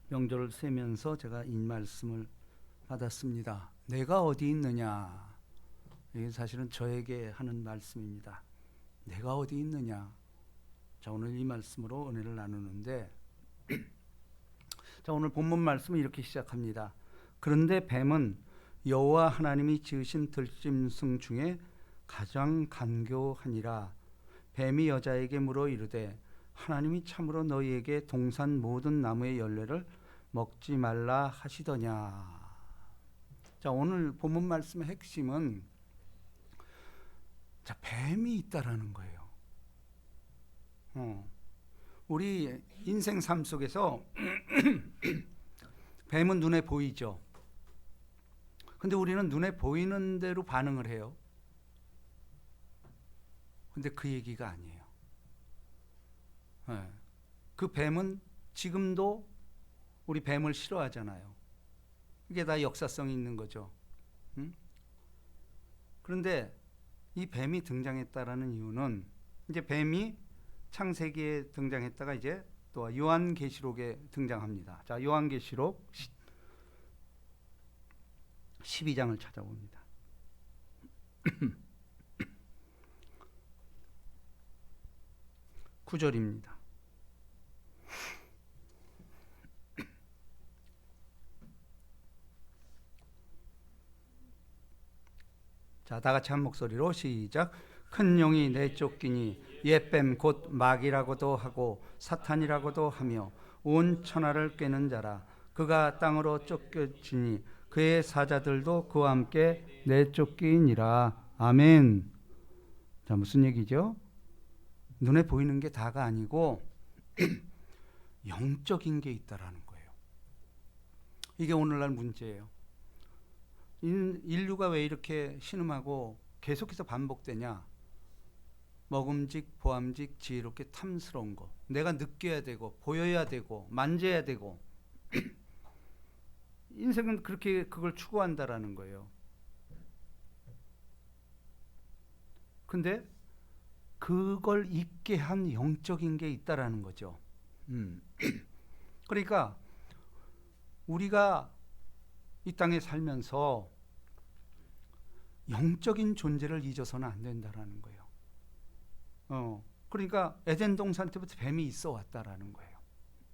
명절을 세면서 제가 이 말씀을 받았습니다. 내가 어디 있느냐? 이게 사실은 저에게 하는 말씀입니다. 내가 어디 있느냐? 자, 오늘 이 말씀으로 은혜를 나누는데, 자, 오늘 본문 말씀은 이렇게 시작합니다. 그런데 뱀은 여호와 하나님이 지으신 들짐승 중에 가장 간교하니라. 뱀이 여자에게 물어 이르되 하나님이 참으로 너희에게 동산 모든 나무의 열매를 먹지 말라 하시더냐. 자, 오늘 본문 말씀의 핵심은 자, 뱀이 있다라는 거예요. 우리 인생 삶 속에서 뱀은 눈에 보이죠. 근데 우리는 눈에 보이는 대로 반응을 해요. 근데 그 얘기가 아니에요. 그 뱀은 지금도 우리 뱀을 싫어하잖아요. 이게 다 역사성이 있는 거죠. 그런데 이 뱀이 등장했다라는 이유는 이제 뱀이 창세기에 등장했다가 이제 또 요한계시록에 등장합니다. 자, 요한계시록 12장을 찾아봅니다. 9절입니다. 자, 다 같이 한 목소리로 시작. 큰 용이 내쫓기니 옛뱀 곧 마귀라고도 하고 사탄이라고도 하며 온 천하를 꿰는 자라. 그가 땅으로 쫓겨지니 그의 사자들도 그와 함께 내쫓기니라. 아멘. 자, 무슨 얘기죠? 눈에 보이는 게 다가 아니고 영적인 게 있다라는 거예요. 이게 오늘날 문제예요. 인류가 왜 이렇게 신음하고 계속해서 반복되냐? 먹음직, 보암직, 지혜롭게 탐스러운 거. 내가 느껴야 되고 보여야 되고 만져야 되고 인생은 그렇게 그걸 추구한다라는 거예요. 근데 그걸 있게 한 영적인 게 있다라는 거죠. 그러니까 우리가 이 땅에 살면서 영적인 존재를 잊어서는 안 된다라는 거예요. 그러니까 에덴 동산 때부터 뱀이 있어 왔다라는 거예요.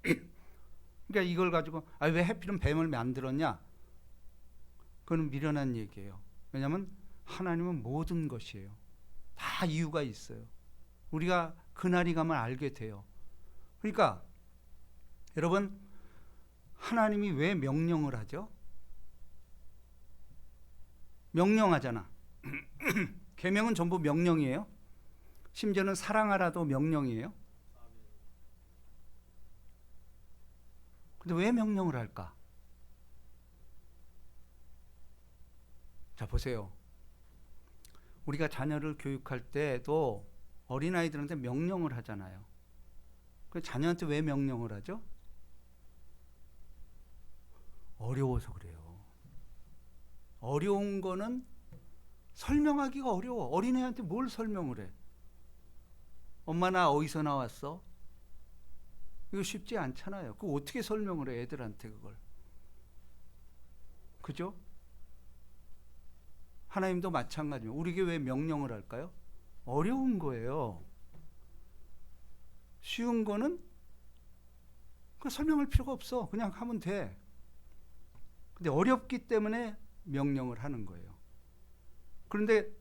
그러니까 이걸 가지고 왜 해필은 뱀을 만들었냐? 그건 미련한 얘기예요. 왜냐하면 하나님은 모든 것이에요. 다 이유가 있어요. 우리가 그날이 가면 알게 돼요. 그러니까 여러분, 하나님이 왜 명령을 하죠? 명령하잖아. 계명은 전부 명령이에요. 심지어는 사랑하라도 명령이에요. 근데 왜 명령을 할까? 자, 보세요. 우리가 자녀를 교육할 때도 어린아이들한테 명령을 하잖아요. 그 자녀한테 왜 명령을 하죠? 어려워서 그래요. 어려운 거는 설명하기가 어려워. 어린애한테 뭘 설명을 해? 엄마 나 어디서 나왔어? 이거 쉽지 않잖아요. 그거 어떻게 설명을 해, 애들한테 그걸. 그죠? 하나님도 마찬가지예요. 우리에게 왜 명령을 할까요? 어려운 거예요. 쉬운 거는 그 설명할 필요가 없어. 그냥 하면 돼. 근데 어렵기 때문에 명령을 하는 거예요. 그런데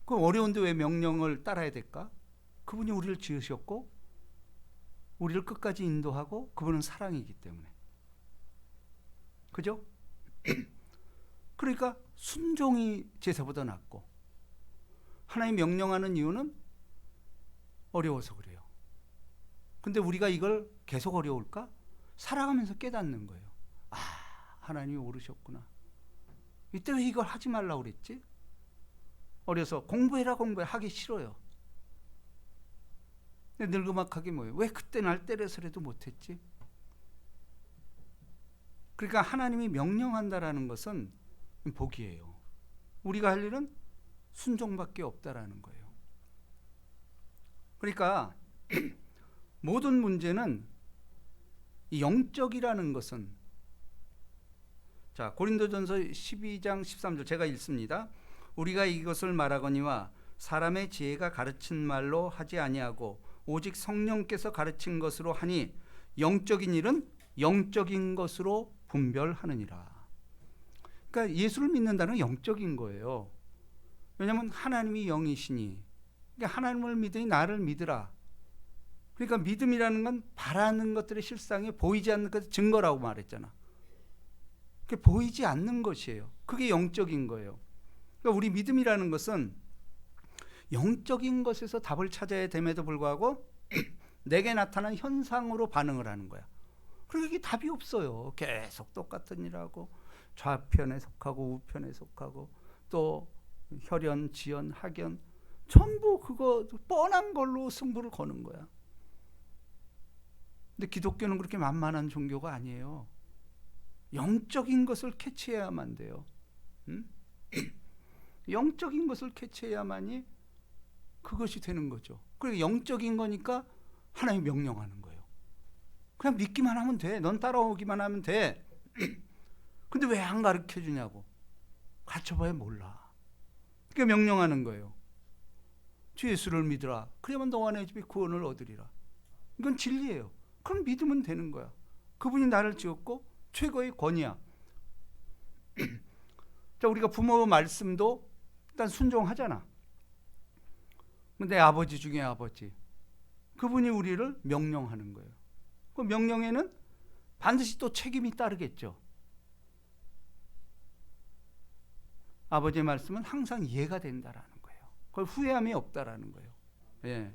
그 어려운데 왜 명령을 따라야 될까? 그분이 우리를 지으셨고 우리를 끝까지 인도하고 그분은 사랑이기 때문에. 그죠? 그러니까 순종이 제사보다 낫고 하나님 명령하는 이유는 어려워서 그래요. 근데 우리가 이걸 계속 어려울까? 살아가면서 깨닫는 거예요. 하나님이 오르셨구나. 이때 왜 이걸 하지 말라고 그랬지? 어려서 공부해라 하기 싫어요. 근데 늙음악하게 뭐예요? 왜 그때 날 때려서라도 못했지? 그러니까 하나님이 명령한다라는 것은 복이에요. 우리가 할 일은 순종밖에 없다라는 거예요. 그러니까 모든 문제는 이 영적이라는 것은, 자, 고린도전서 12장 13절 제가 읽습니다. 우리가 이것을 말하거니와 사람의 지혜가 가르친 말로 하지 아니하고 오직 성령께서 가르친 것으로 하니 영적인 일은 영적인 것으로 분별하느니라. 그러니까 예수를 믿는다는 건 영적인 거예요. 왜냐하면 하나님이 영이시니, 그러니까 하나님을 믿으니 나를 믿으라. 그러니까 믿음이라는 건 바라는 것들의 실상에 보이지 않는 것의 증거라고 말했잖아. 그게 보이지 않는 것이에요. 그게 영적인 거예요. 그러니까 우리 믿음이라는 것은 영적인 것에서 답을 찾아야 됨에도 불구하고 내게 나타난 현상으로 반응을 하는 거야. 그러니까 이게 답이 없어요. 계속 똑같은 일하고 좌편에 속하고 우편에 속하고 또 혈연, 지연, 학연 전부 그거 뻔한 걸로 승부를 거는 거야. 근데 기독교는 그렇게 만만한 종교가 아니에요. 영적인 것을 캐치해야만 돼요. 응? 영적인 것을 캐치해야만이 그것이 되는 거죠. 그리고 영적인 거니까 하나님 명령하는 거예요. 그냥 믿기만 하면 돼. 넌 따라오기만 하면 돼. 근데 왜 안 가르쳐 주냐고. 가르쳐봐야 몰라. 그러니까 명령하는 거예요. 주 예수를 믿으라. 그래야만 너와 내 집이 구원을 얻으리라. 이건 진리예요. 그럼 믿으면 되는 거야. 그분이 나를 지었고 최고의 권위야. 자, 우리가 부모 말씀도 일단 순종하잖아. 근데 아버지 중에 아버지, 그분이 우리를 명령하는 거예요. 그 명령에는 반드시 또 책임이 따르겠죠. 아버지의 말씀은 항상 이해가 된다라는 거예요. 그걸 후회함이 없다라는 거예요. 예.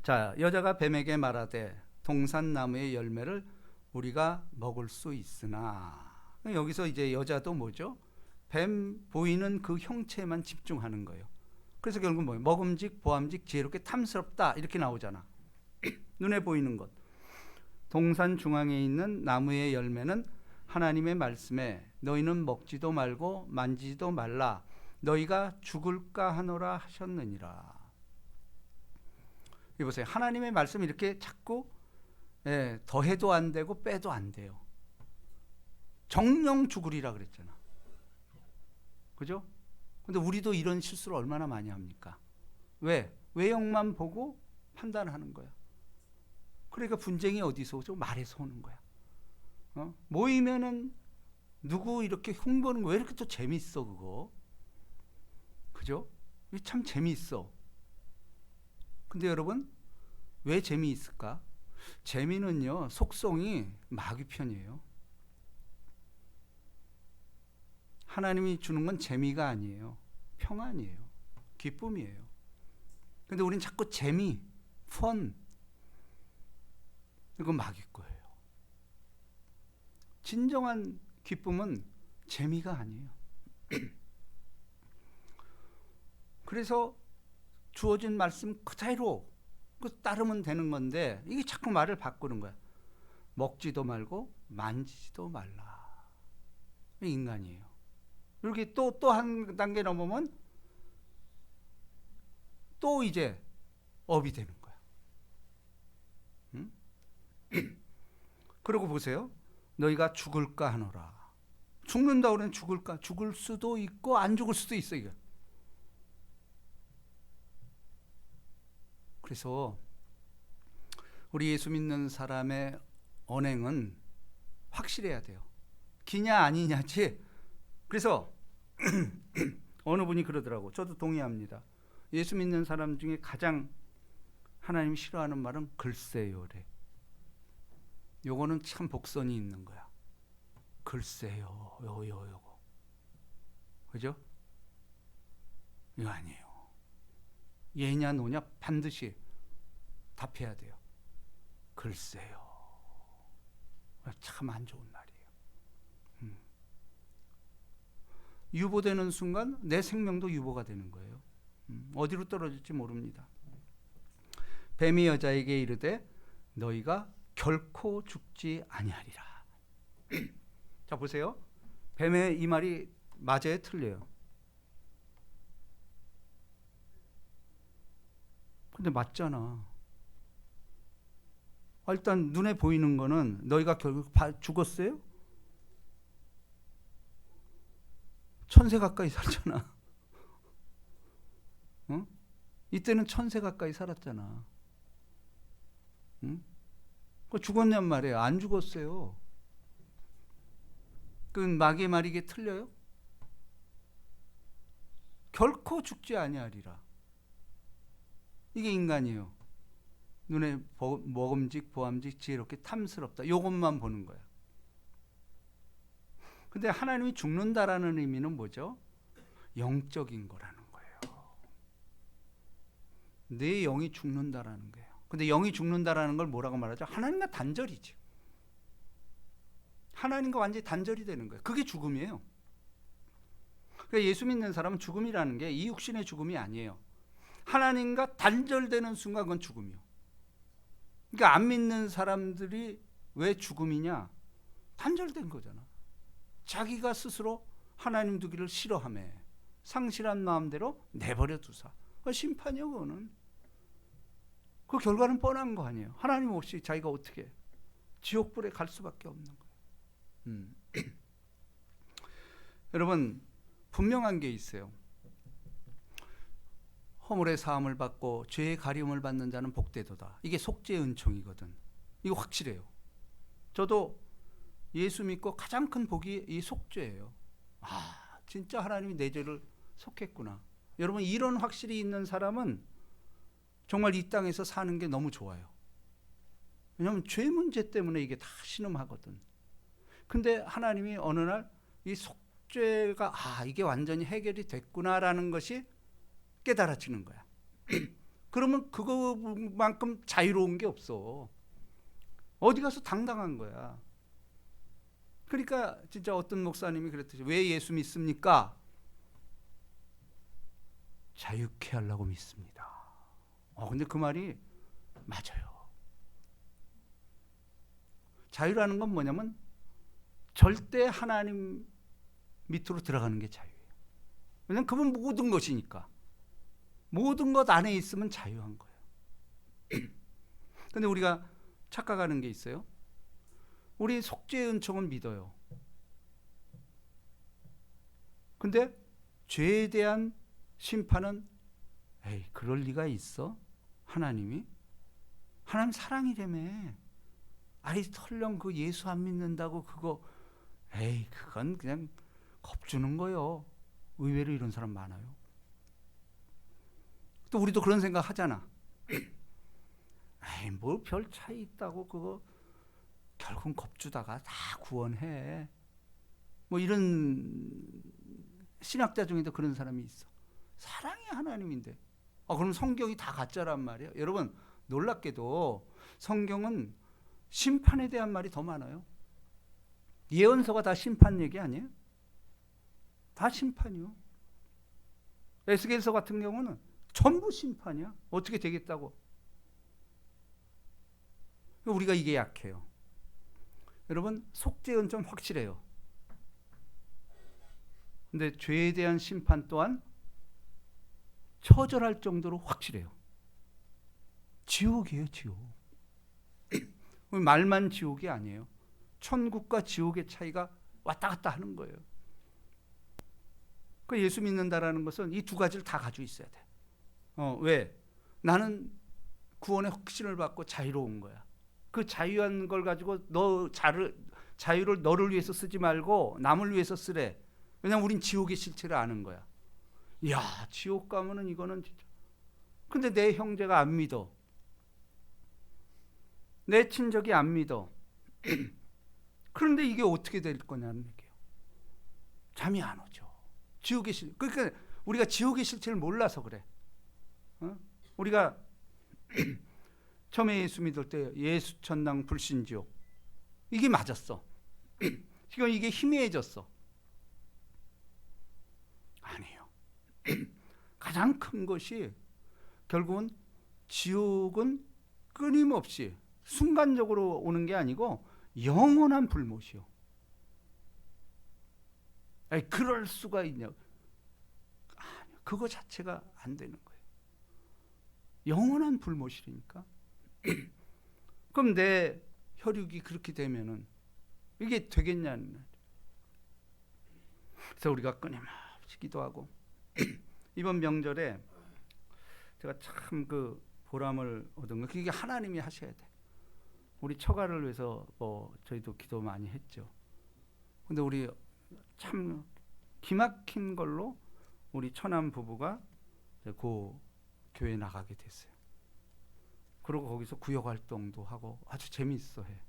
자, 여자가 뱀에게 말하되 동산나무의 열매를 우리가 먹을 수 있으나, 여기서 이제 여자도 뭐죠? 뱀 보이는 그 형체만 집중하는 거예요. 그래서 결국 뭐예요? 먹음직, 보암직, 지혜롭게 탐스럽다 이렇게 나오잖아. 눈에 보이는 것. 동산 중앙에 있는 나무의 열매는 하나님의 말씀에 너희는 먹지도 말고 만지지도 말라 너희가 죽을까 하노라 하셨느니라. 보세요. 하나님의 말씀 이렇게 자꾸 더해도 안 되고 빼도 안 돼요. 정령 죽으리라 그랬잖아. 그죠? 근데 우리도 이런 실수를 얼마나 많이 합니까? 왜? 외형만 보고 판단하는 거야. 그러니까 분쟁이 어디서 오죠? 말에서 오는 거야. 모이면은 누구 이렇게 흉보는 거 왜 이렇게 또 재밌어 그거? 그죠? 참 재미있어. 근데 여러분 왜 재미있을까? 재미는요 속성이 마귀 편이에요. 하나님이 주는 건 재미가 아니에요. 평안이에요. 기쁨이에요. 근데 우린 자꾸 재미, 펀, 이건 마귀 거예요. 진정한 기쁨은 재미가 아니에요. 그래서 주어진 말씀 그대로 따르면 되는 건데 이게 자꾸 말을 바꾸는 거야. 먹지도 말고 만지지도 말라. 인간이에요. 이렇게 또 한 단계 넘으면 또 이제 업이 되는 거야. 응? 그러고 보세요. 너희가 죽을까 하노라. 죽는다 그러면 죽을까? 죽을 수도 있고 안 죽을 수도 있어 이거. 그래서 우리 예수 믿는 사람의 언행은 확실해야 돼요. 기냐 아니냐지. 그래서 어느 분이 그러더라고. 저도 동의합니다. 예수 믿는 사람 중에 가장 하나님 싫어하는 말은 글쎄요래. 요거는 참 복선이 있는 거야. 글쎄요, 요거. 그죠? 이거 아니에요. 예냐 노냐 반드시 답해야 돼요. 글쎄요. 참 안 좋은 말이에요. 유보되는 순간 내 생명도 유보가 되는 거예요. 어디로 떨어질지 모릅니다. 뱀이 여자에게 이르되 너희가 결코 죽지 아니하리라. 자 보세요. 뱀의 이 말이 맞아요, 틀려요? 근데 맞잖아. 일단 눈에 보이는 거는 너희가 결국 죽었어요? 천세 가까이 살잖아. 어? 이때는 천세 가까이 살았잖아. 응? 죽었냔 말이에요. 안 죽었어요. 그 마귀의 말이 이게 틀려요? 결코 죽지 아니하리라. 이게 인간이에요. 눈에 먹음직 보암직 지혜롭게 탐스럽다. 이것만 보는 거야. 근데 하나님이 죽는다라는 의미는 뭐죠? 영적인 거라는 거예요. 내 영이 죽는다라는 거예요. 근데 영이 죽는다라는 걸 뭐라고 말하죠? 하나님과 단절이죠. 하나님과 완전히 단절이 되는 거예요. 그게 죽음이에요. 그러니까 예수 믿는 사람은 죽음이라는 게 이 육신의 죽음이 아니에요. 하나님과 단절되는 순간 그건 죽음이요. 그러니까 안 믿는 사람들이 왜 죽음이냐? 단절된 거잖아. 자기가 스스로 하나님 두기를 싫어하며 상실한 마음대로 내버려 두사. 심판이요, 그거는. 그 결과는 뻔한 거 아니에요. 하나님 없이 자기가 어떻게 지옥불에 갈 수밖에 없는 거예요. 여러분, 분명한 게 있어요. 허물의 사함을 받고 죄의 가리움을 받는 자는 복되도다. 이게 속죄의 은총이거든. 이거 확실해요. 저도 예수 믿고 가장 큰 복이 이 속죄예요. 진짜 하나님이 내 죄를 속했구나. 여러분, 이런 확실히 있는 사람은 정말 이 땅에서 사는 게 너무 좋아요. 왜냐하면 죄 문제 때문에 이게 다 신음하거든. 근데 하나님이 어느 날 이 속죄가 이게 완전히 해결이 됐구나라는 것이 깨달아지는 거야. 그러면 그거만큼 자유로운 게 없어. 어디 가서 당당한 거야. 그러니까 진짜 어떤 목사님이 그랬듯이 왜 예수 믿습니까? 자유케 하려고 믿습니다. 근데 그 말이 맞아요. 자유라는 건 뭐냐면 절대 하나님 밑으로 들어가는 게 자유예요. 왜냐하면 그분 모든 것이니까. 모든 것 안에 있으면 자유한 거예요. 근데 우리가 착각하는 게 있어요. 우리 속죄의 은총은 믿어요. 근데 죄에 대한 심판은 그럴 리가 있어? 하나님 사랑이라며. 설령 그 예수 안 믿는다고 그거 그건 그냥 겁주는 거요. 의외로 이런 사람 많아요. 또 우리도 그런 생각 하잖아. 뭐 별 차이 있다고 그거 결국 겁주다가 다 구원해. 뭐 이런 신학자 중에도 그런 사람이 있어. 사랑이 하나님인데. 그럼 성경이 다 가짜란 말이에요. 여러분, 놀랍게도 성경은 심판에 대한 말이 더 많아요. 예언서가 다 심판 얘기 아니에요? 다 심판이요. 에스겔서 같은 경우는 전부 심판이야. 어떻게 되겠다고. 우리가 이게 약해요. 여러분, 속죄는 좀 확실해요. 근데 죄에 대한 심판 또한 처절할 정도로 확실해요. 지옥이에요, 지옥. 말만 지옥이 아니에요. 천국과 지옥의 차이가 왔다 갔다 하는 거예요. 그 예수 믿는다라는 것은 이 두 가지를 다 가지고 있어야 돼. 왜? 나는 구원의 확신을 받고 자유로운 거야. 그 자유한 걸 가지고 자유를 너를 위해서 쓰지 말고 남을 위해서 쓰래. 왜냐면 우린 지옥의 실체를 아는 거야. 지옥 가면은 이거는 진짜. 근데 내 형제가 안 믿어. 내 친족이 안 믿어. 그런데 이게 어떻게 될 거냐는 얘기예요. 잠이 안 오죠. 지옥의 실. 그러니까 우리가 지옥의 실체를 몰라서 그래. 우리가 처음에 예수 믿을 때 예수 천당 불신지옥 이게 맞았어. 지금 이게 희미해졌어. 아니에요. 가장 큰 것이 결국은 지옥은 끊임없이 순간적으로 오는 게 아니고 영원한 불못이요. 그럴 수가 있냐? 아니요. 그거 자체가 안 되는 거예요. 영원한 불못이니까. 그럼 내 혈육이 그렇게 되면은 이게 되겠냐는 말이에요. 그래서 우리가 끊임없이 기도하고 이번 명절에 제가 참 그 보람을 얻은 거 그게 하나님이 하셔야 돼. 우리 처가를 위해서 저희도 기도 많이 했죠. 근데 우리 참 기막힌 걸로 우리 처남 부부가 그 교회 나가게 됐어요. 그리고 거기서 구역 활동도 하고 아주 재미있어 해.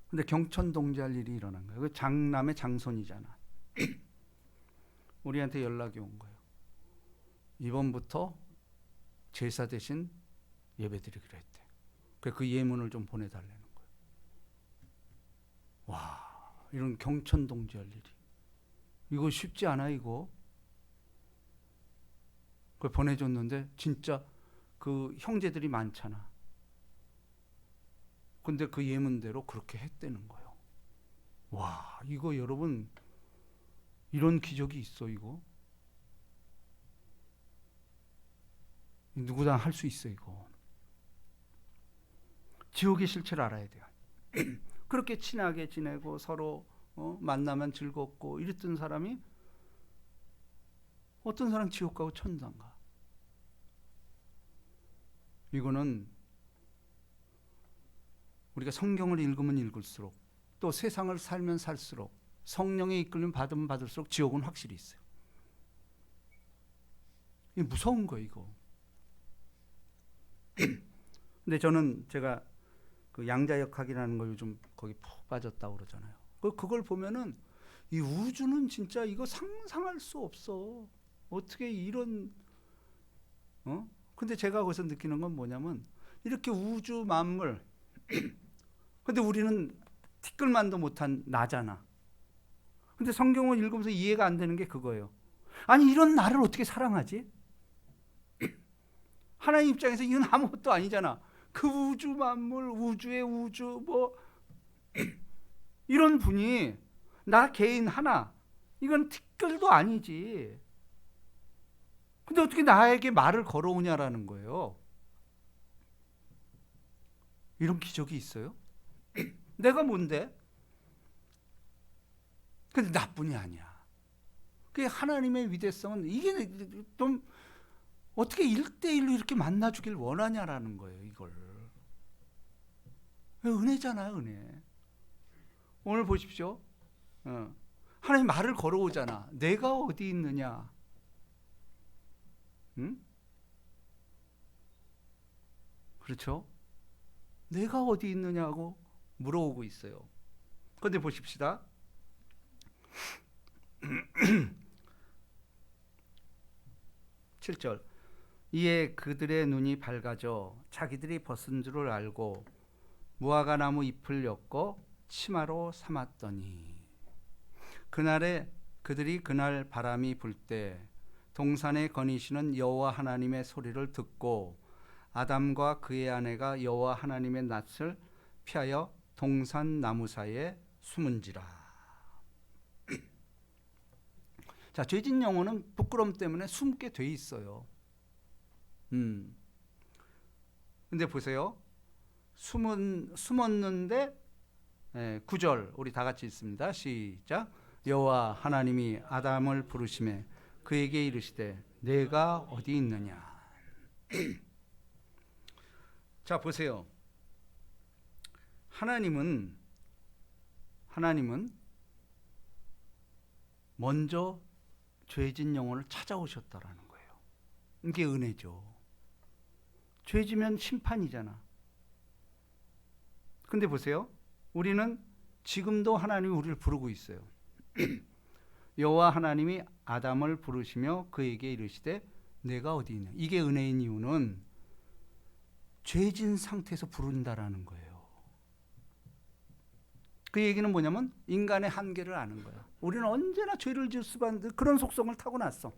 근데 경천 동지할 일이 일어난 거예요. 그 장남의 장손이잖아. 우리한테 연락이 온 거예요. 이번부터 제사 대신 예배드리기로 했대. 그 예문을 좀 보내달라는 거예요. 와, 이런 경천 동지할 일이. 이거 쉽지 않아 이거. 그걸 보내줬는데 진짜 그 형제들이 많잖아. 근데 그 예문대로 그렇게 했다는 거예요. 와, 이거 여러분 이런 기적이 있어 이거. 누구나 할 수 있어 이거. 지옥의 실체를 알아야 돼요. 그렇게 친하게 지내고 서로 만나면 즐겁고 이랬던 사람이 어떤 사람 지옥 가고 천당 가. 이거는 우리가 성경을 읽으면 읽을수록 또 세상을 살면 살수록 성령의 이끌림 받으면 받을수록 지옥은 확실히 있어요. 이게 무서운 거예요 이거. 근데 저는 제가 그 양자역학이라는 걸 요즘 거기 푹 빠졌다고 그러잖아요. 그걸 보면은 이 우주는 진짜 이거 상상할 수 없어. 어떻게 이런 근데 제가 거기서 느끼는 건 뭐냐면 이렇게 우주 만물 근데 우리는 티끌만도 못한 나잖아. 근데 성경을 읽으면서 이해가 안 되는 게 그거예요. 아니 이런 나를 어떻게 사랑하지? 하나님 입장에서 이건 아무것도 아니잖아. 그 우주 만물, 우주의 우주 이런 분이 나 개인 하나 이건 티끌도 아니지. 근데 어떻게 나에게 말을 걸어오냐라는 거예요. 이런 기적이 있어요? 내가 뭔데? 근데 나뿐이 아니야. 그게 하나님의 위대성은 이게 좀 어떻게 1대1로 이렇게 만나주길 원하냐라는 거예요, 이걸. 은혜잖아요, 은혜. 오늘 보십시오. 하나님 말을 걸어오잖아. 내가 어디 있느냐? 응? 그렇죠? 내가 어디 있느냐고 물어오고 있어요. 그런데 보십시다. 7절. 이에 그들의 눈이 밝아져 자기들이 벗은 줄을 알고 무화과 나무 잎을 엮고 치마로 삼았더니 그들이 그날 바람이 불 때 동산에 거니시는 여호와 하나님의 소리를 듣고 아담과 그의 아내가 여호와 하나님의 낯을 피하여 동산 나무 사이에 숨은지라. 자, 죄진 영혼은 부끄러움 때문에 숨게 돼 있어요. 근데 보세요. 숨었는데 9절 우리 다 같이 읽습니다. 시작. 여호와 하나님이 아담을 부르시매 그에게 이르시되 내가 어디 있느냐. 자, 보세요. 하나님은 먼저 죄진 영혼을 찾아오셨다라는 거예요. 이게 은혜죠. 죄지면 심판이잖아. 근데 보세요. 우리는 지금도 하나님이 우리를 부르고 있어요. 여호와 하나님이 아담을 부르시며 그에게 이르시되 내가 어디 있냐. 이게 은혜인 이유는 죄진 상태에서 부른다라는 거예요. 그 얘기는 뭐냐면 인간의 한계를 아는 거야. 우리는 언제나 죄를 지을 수밖에 없는 그런 속성을 타고났어.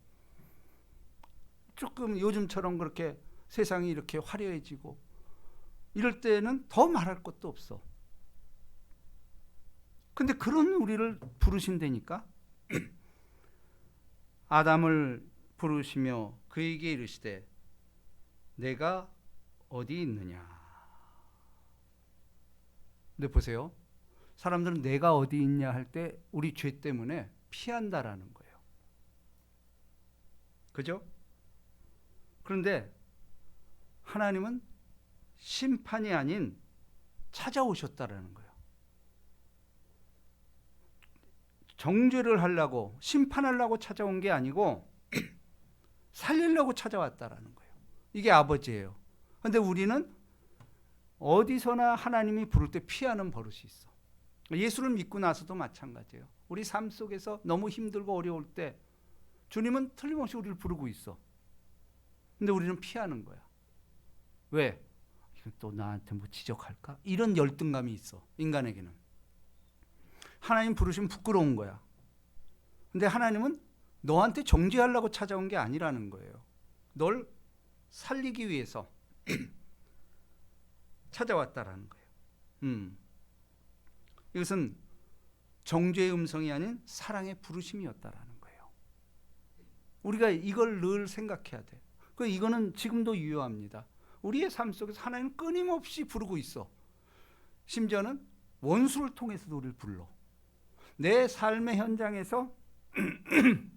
조금 요즘처럼 그렇게 세상이 이렇게 화려해지고 이럴 때는 더 말할 것도 없어. 근데 그런 우리를 부르신다니까. 아담을 부르시며 그에게 이르시되 내가 어디 있느냐. 근데 보세요. 사람들은 내가 어디 있냐 할 때 우리 죄 때문에 피한다라는 거예요. 그죠? 그런데 하나님은 심판이 아닌 찾아오셨다라는 거예요. 정죄를 하려고 심판하려고 찾아온 게 아니고 살리려고 찾아왔다라는 거예요. 이게 아버지예요. 그런데 우리는 어디서나 하나님이 부를 때 피하는 버릇이 있어. 예수를 믿고 나서도 마찬가지예요. 우리 삶 속에서 너무 힘들고 어려울 때 주님은 틀림없이 우리를 부르고 있어. 근데 우리는 피하는 거야. 왜? 이건 또 나한테 뭐 지적할까? 이런 열등감이 있어. 인간에게는. 하나님 부르시면 부끄러운 거야. 근데 하나님은 너한테 정죄하려고 찾아온 게 아니라는 거예요. 널 살리기 위해서 찾아왔다라는 거예요. 이것은 정죄의 음성이 아닌 사랑의 부르심이었다라는 거예요. 우리가 이걸 늘 생각해야 돼. 이거는 지금도 유효합니다. 우리의 삶 속에서 하나님은 끊임없이 부르고 있어. 심지어는 원수를 통해서도 우리를 불러. 내 삶의 현장에서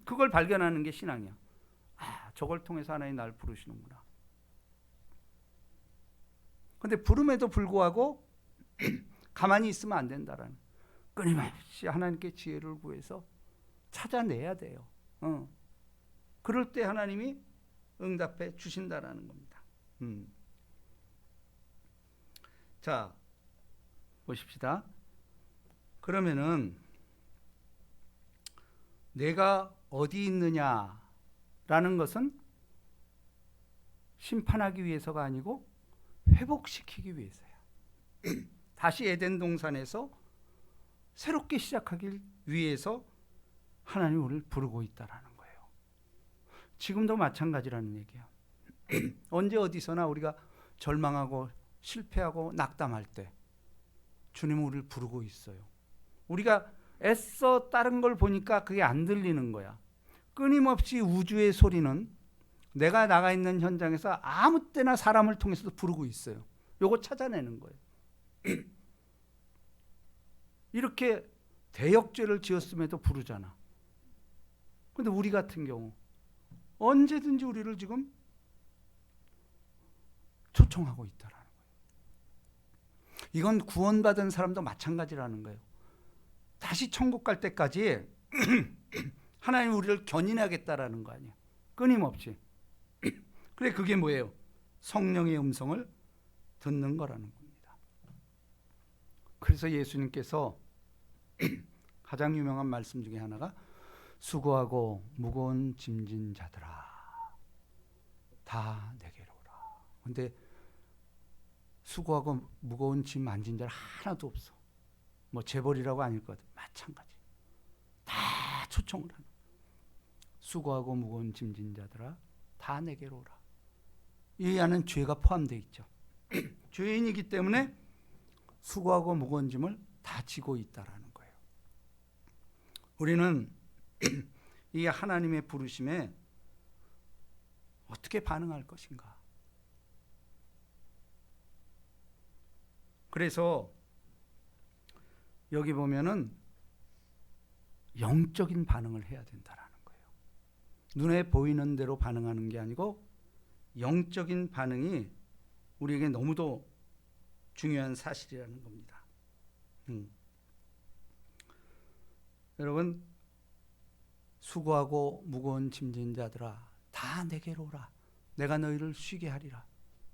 그걸 발견하는 게 신앙이야. 아, 저걸 통해서 하나님이 날 부르시는구나. 근데 부름에도 불구하고 가만히 있으면 안 된다라는, 끊임없이 하나님께 지혜를 구해서 찾아내야 돼요. 그럴 때 하나님이 응답해 주신다라는 겁니다. 자, 보십시다. 그러면은 내가 어디 있느냐라는 것은 심판하기 위해서가 아니고 회복시키기 위해서야. 다시 에덴 동산에서 새롭게 시작하기 위해서 하나님이 우리를 부르고 있다라는 거예요. 지금도 마찬가지라는 얘기야. 언제 어디서나 우리가 절망하고 실패하고 낙담할 때 주님은 우리를 부르고 있어요. 우리가 애써 다른 걸 보니까 그게 안 들리는 거야. 끊임없이 우주의 소리는 내가 나가 있는 현장에서 아무 때나 사람을 통해서도 부르고 있어요. 요거 찾아내는 거예요. 이렇게 대역죄를 지었음에도 부르잖아. 근데 우리 같은 경우 언제든지 우리를 지금 초청하고 있다라는 거예요. 이건 구원받은 사람도 마찬가지라는 거예요. 다시 천국 갈 때까지 하나님 우리를 견인하겠다라는 거 아니에요. 끊임없이. 그래, 그게 뭐예요? 성령의 음성을 듣는 거라는 겁니다. 그래서 예수님께서 가장 유명한 말씀 중에 하나가 수고하고 무거운 짐진 자들아 다 내게로 오라. 근데 수고하고 무거운 짐 안 진 자는 하나도 없어. 뭐 재벌이라고 아닐 것 같아. 마찬가지. 다 초청을 하는. 수고하고 무거운 짐진 자들아 다 내게로 오라. 이 안은 죄가 포함되어 있죠. 죄인이기 때문에 수고하고 무거운 짐을 다 지고 있다라는 거예요. 우리는 이 하나님의 부르심에 어떻게 반응할 것인가? 그래서 여기 보면은 영적인 반응을 해야 된다라는 거예요. 눈에 보이는 대로 반응하는 게 아니고 영적인 반응이 우리에게 너무도 중요한 사실이라는 겁니다. 여러분, 수고하고 무거운 짐진 자들아 다 내게로 오라. 내가 너희를 쉬게 하리라.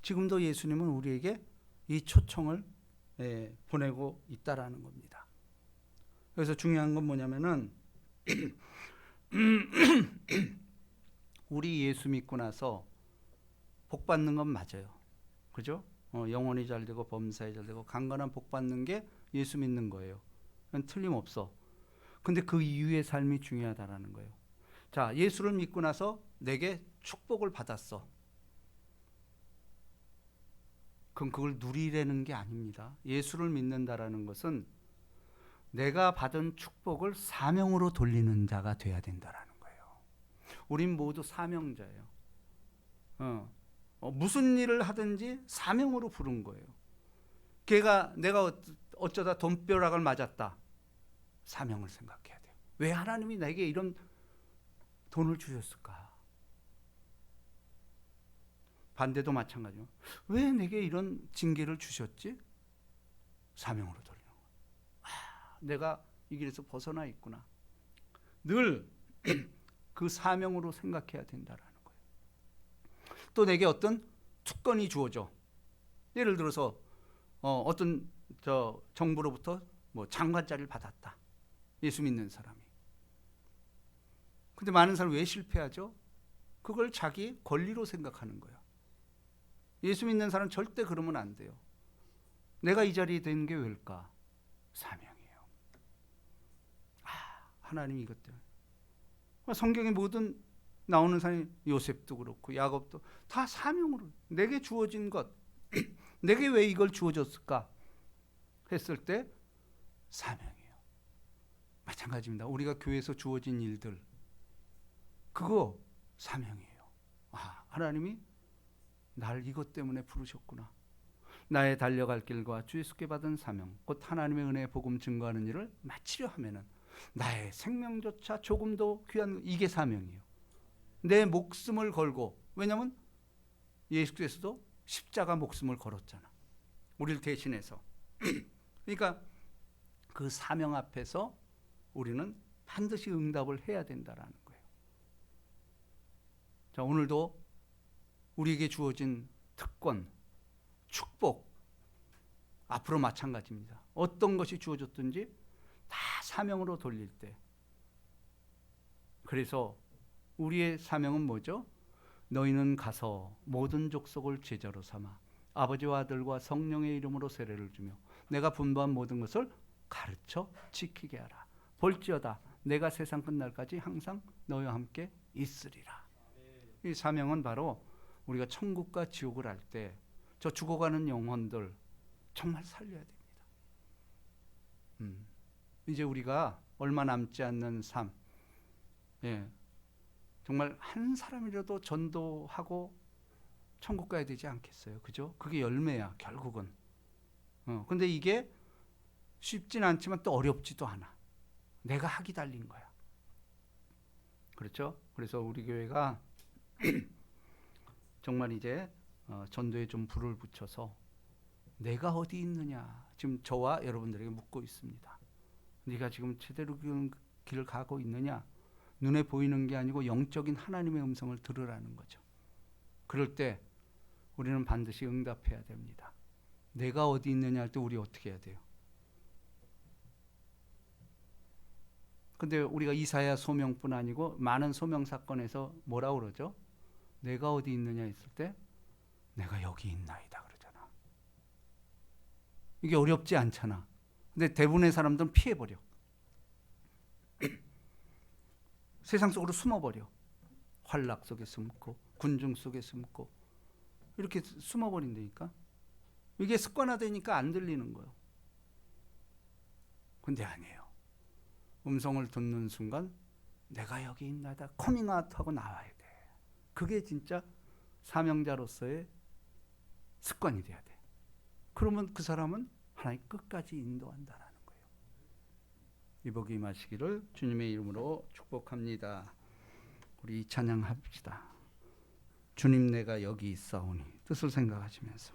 지금도 예수님은 우리에게 이 초청을 보내고 있다라는 겁니다. 그래서 중요한 건 뭐냐면은 우리 예수 믿고 나서 복 받는 건 맞아요. 그죠? 영혼이 잘 되고 범사에 잘 되고 강건한 복 받는 게 예수 믿는 거예요. 그건 틀림없어. 근데 그 이후의 삶이 중요하다라는 거예요. 자, 예수를 믿고 나서 내게 축복을 받았어. 그럼 그걸 누리려는 게 아닙니다. 예수를 믿는다라는 것은 내가 받은 축복을 사명으로 돌리는 자가 돼야 된다라는 거예요. 우린 모두 사명자예요. 무슨 일을 하든지 사명으로 부른 거예요. 내가 어쩌다 돈벼락을 맞았다. 사명을 생각해야 돼요. 왜 하나님이 내게 이런 돈을 주셨을까? 반대도 마찬가지로 왜 내게 이런 징계를 주셨지? 사명으로 돌리는 거예요. 내가 이 길에서 벗어나 있구나. 늘 그 사명으로 생각해야 된다라는 거예요. 또 내게 어떤 특권이 주어져. 예를 들어서 어떤 정부로부터 뭐 장관 자리를 받았다. 예수 믿는 사람이. 근데 많은 사람이 왜 실패하죠? 그걸 자기 권리로 생각하는 거예요. 예수 믿는 사람은 절대 그러면 안 돼요. 내가 이 자리에 된 게 왜일까? 사명이에요. 하나님이 이것 때문에. 성경에 모든 나오는 사람이 요셉도 그렇고 야곱도 다 사명으로 내게 주어진 것, 내게 왜 이걸 주어졌을까 했을 때 사명이에요. 마찬가지입니다. 우리가 교회에서 주어진 일들, 그거 사명이에요. 하나님이 날 이것 때문에 부르셨구나. 나의 달려갈 길과 주 예수께 받은 사명, 곧 하나님의 은혜의 복음 증거하는 일을 마치려 하면은 나의 생명조차 조금도 귀한, 이게 사명이에요. 내 목숨을 걸고, 왜냐하면 예수께서도 십자가 목숨을 걸었잖아. 우리를 대신해서. 그러니까 그 사명 앞에서 우리는 반드시 응답을 해야 된다라는 거예요. 자, 오늘도 우리에게 주어진 특권, 축복, 앞으로 마찬가지입니다. 어떤 것이 주어졌든지 다 사명으로 돌릴 때. 그래서 우리의 사명은 뭐죠? 너희는 가서 모든 족속을 제자로 삼아 아버지와 아들과 성령의 이름으로 세례를 주며 내가 분부한 모든 것을 가르쳐 지키게 하라. 볼지어다 내가 세상 끝날까지 항상 너희와 함께 있으리라. 이 사명은 바로 우리가 천국과 지옥을 할 때 저 죽어가는 영혼들 정말 살려야 됩니다. 이제 우리가 얼마 남지 않는 삶, 정말 한 사람이라도 전도하고 천국 가야 되지 않겠어요? 그죠? 그게 열매야, 결국은. 근데 이게 쉽진 않지만 또 어렵지도 않아. 내가 하기 달린 거야. 그렇죠? 그래서 우리 교회가 정말 이제 전도에 좀 불을 붙여서 내가 어디 있느냐 지금 저와 여러분들에게 묻고 있습니다. 네가 지금 제대로 길을 가고 있느냐? 눈에 보이는 게 아니고 영적인 하나님의 음성을 들으라는 거죠. 그럴 때 우리는 반드시 응답해야 됩니다. 내가 어디 있느냐 할 때 우리 어떻게 해야 돼요? 근데 우리가 이사야 소명뿐 아니고 많은 소명 사건에서 뭐라고 그러죠? 내가 어디 있느냐 했을 때 내가 여기 있나이다 그러잖아. 이게 어렵지 않잖아. 근데 대부분의 사람들은 피해버려. 세상 속으로 숨어버려. 환락 속에 숨고 군중 속에 숨고 이렇게 숨어버린다니까. 이게 습관화되니까 안 들리는 거예요. 근데 아니에요. 음성을 듣는 순간 내가 여기 있나이다 커밍아웃하고 나와야 돼. 그게 진짜 사명자로서의 습관이 돼야 돼. 그러면 그 사람은 하나님 끝까지 인도한다라는 거예요. 이 복이 임하시기를 주님의 이름으로 축복합니다. 우리 찬양합시다. 주님 내가 여기 있사오니 뜻을 생각하시면서